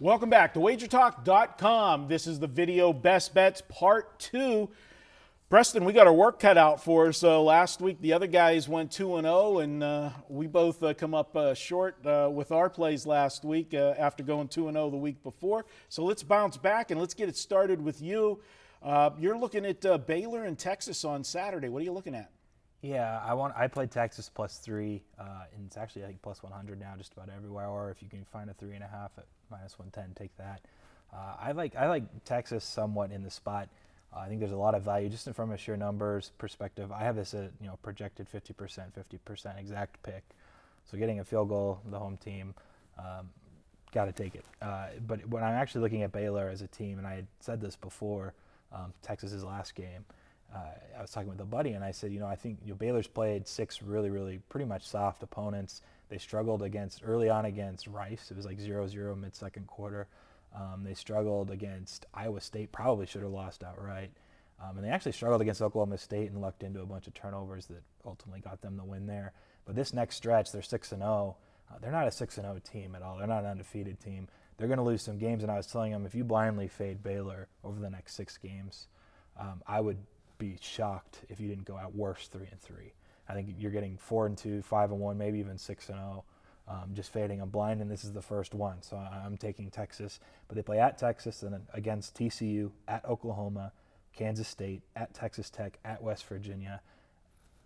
Welcome back to wagertalk.com. This is the video best bets part 2. Preston, we got our work cut out for us. Last week, the other guys went 2-0, and we both come up short with our plays last week after going 2-0 the week before. So let's bounce back and let's get it started with you. You're looking at Baylor and Texas on Saturday. What are you looking at? Yeah, I played Texas +3, and it's actually I think +100 now just about everywhere. Or if you can find a 3.5 at -110, take that. I like Texas somewhat in the spot. I think there's a lot of value just from a sheer numbers perspective. I have this at projected 50% exact pick. So getting a field goal, the home team, got to take it. But when I'm actually looking at Baylor as a team, and I had said this before Texas's last game. I was talking with a buddy, and I said, I think Baylor's played 6 really pretty much soft opponents. They struggled early on against Rice. It was like 0-0 mid-second quarter. They struggled against Iowa State, probably should have lost outright. And they actually struggled against Oklahoma State and lucked into a bunch of turnovers that ultimately got them the win there. But this next stretch, they're 6-0. They're not a 6-0 team at all. They're not an undefeated team. They're going to lose some games, and I was telling them if you blindly fade Baylor over the next 6 games, I would be shocked if you didn't go out worse 3-3. I think you're getting 4-2, 5-1, maybe even 6-0. Just fading them blind, and this is the first one. So I'm taking Texas, but they play at Texas and then against TCU, at Oklahoma, Kansas State, at Texas Tech, at West Virginia.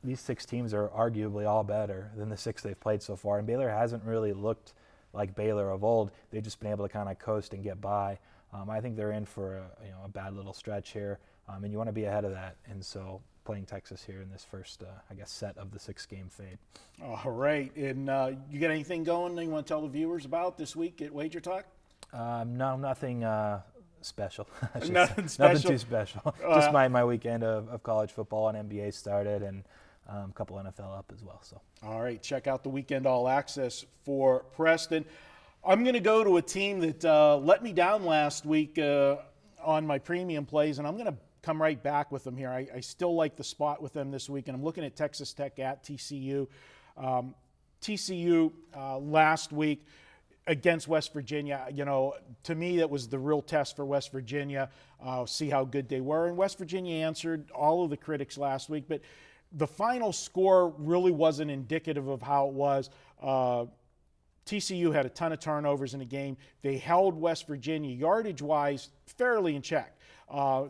These 6 teams are arguably all better than the 6 they've played so far, and Baylor hasn't really looked like Baylor of old. They've just been able to kind of coast and get by. I think they're in for a bad little stretch here. And you want to be ahead of that, and so playing Texas here in this first, set of the 6-game fade. All right, and you got anything going you want to tell the viewers about this week at Wager Talk? No, nothing special. Nothing special? Nothing too special. Just my weekend of college football and NBA started, and a couple NFL up as well. So. All right, check out the Weekend All Access for Preston. I'm going to go to a team that let me down last week on my premium plays, and I'm going to come right back with them here. I still like the spot with them this week, and I'm looking at Texas Tech at TCU. TCU last week against West Virginia, to me that was the real test for West Virginia, see how good they were. And West Virginia answered all of the critics last week, but the final score really wasn't indicative of how it was. TCU had a ton of turnovers in the game. They held West Virginia yardage-wise fairly in check.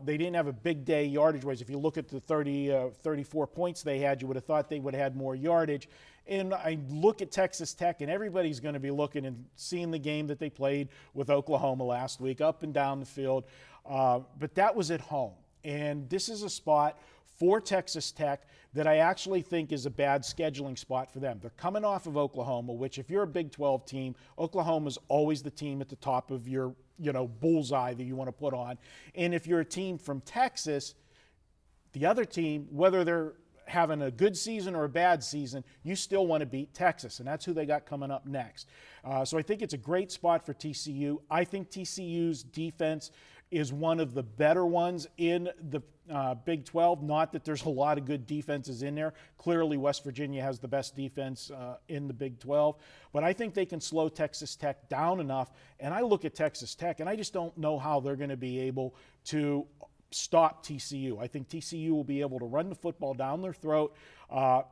They didn't have a big day yardage-wise. If you look at the 34 points they had, you would have thought they would have had more yardage. And I look at Texas Tech, and everybody's going to be looking and seeing the game that they played with Oklahoma last week, up and down the field. But that was at home. And this is a spot for Texas Tech that I actually think is a bad scheduling spot for them. They're coming off of Oklahoma, which if you're a Big 12 team, Oklahoma's always the team at the top of your bullseye that you want to put on. And if you're a team from Texas, the other team, whether they're having a good season or a bad season, you still want to beat Texas, and that's who they got coming up next. So I think it's a great spot for TCU. I think TCU's defense is one of the better ones in the Big 12. Not that there's a lot of good defenses in there. Clearly, West Virginia has the best defense in the Big 12. But I think they can slow Texas Tech down enough. And I look at Texas Tech, and I just don't know how they're going to be able to stop TCU. I think TCU will be able to run the football down their throat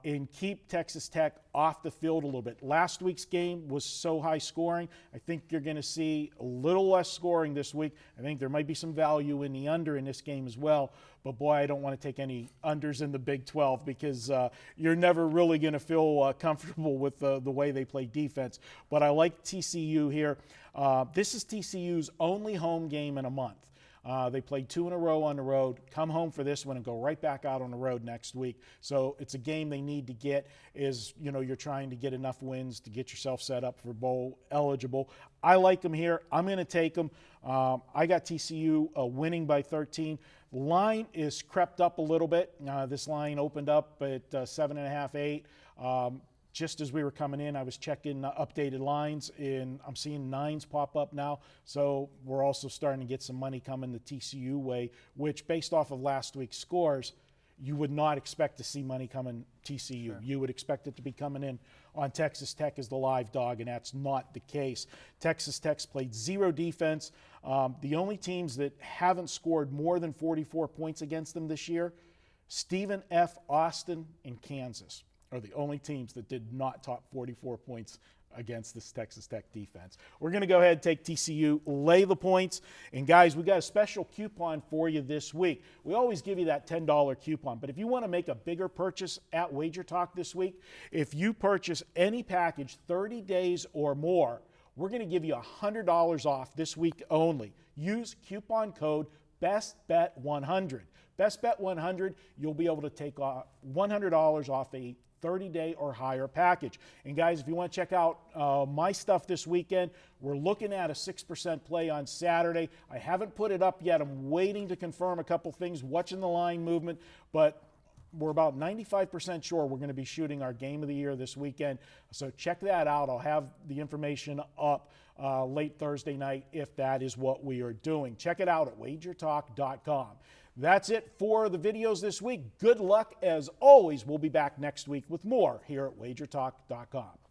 and keep Texas Tech off the field a little bit. Last week's game was so high scoring. I think you're going to see a little less scoring this week. I think there might be some value in the under in this game as well. But boy, I don't want to take any unders in the Big 12 because you're never really going to feel comfortable with the way they play defense. But I like TCU here. This is TCU's only home game in a month. They played 2 in a row on the road, come home for this one, and go right back out on the road next week. So it's a game they need to get you're trying to get enough wins to get yourself set up for bowl eligible. I like them here. I'm going to take them. I got TCU winning by 13. The line is crept up a little bit. This line opened up at 7.5, 8. Just as we were coming in, I was checking updated lines, and I'm seeing 9s pop up now. So we're also starting to get some money coming the TCU way, which based off of last week's scores you would not expect to see money coming TCU. Sure. You would expect it to be coming in on Texas Tech as the live dog, and that's not the case. Texas Tech's played zero defense. The only teams that haven't scored more than 44 points against them this year, Stephen F. Austin and Kansas are the only teams that did not top 44 points against this Texas Tech defense. We're going to go ahead and take TCU, lay the points. And guys, we got a special coupon for you this week. We always give you that $10 coupon, but if you want to make a bigger purchase at Wager Talk this week, if you purchase any package 30 days or more, we're going to give you $100 off this week only. Use coupon code BESTBET100. BESTBET100, you'll be able to take off $100 off a 30-day or higher package. And guys, if you want to check out my stuff this weekend, we're looking at a 6% play on Saturday. I haven't put it up yet. I'm waiting to confirm a couple things, watching the line movement, but we're about 95% sure we're going to be shooting our game of the year this weekend. So check that out. I'll have the information up late Thursday night if that is what we are doing. Check it out at wagertalk.com. That's it for the videos this week. Good luck as always. We'll be back next week with more here at wagertalk.com.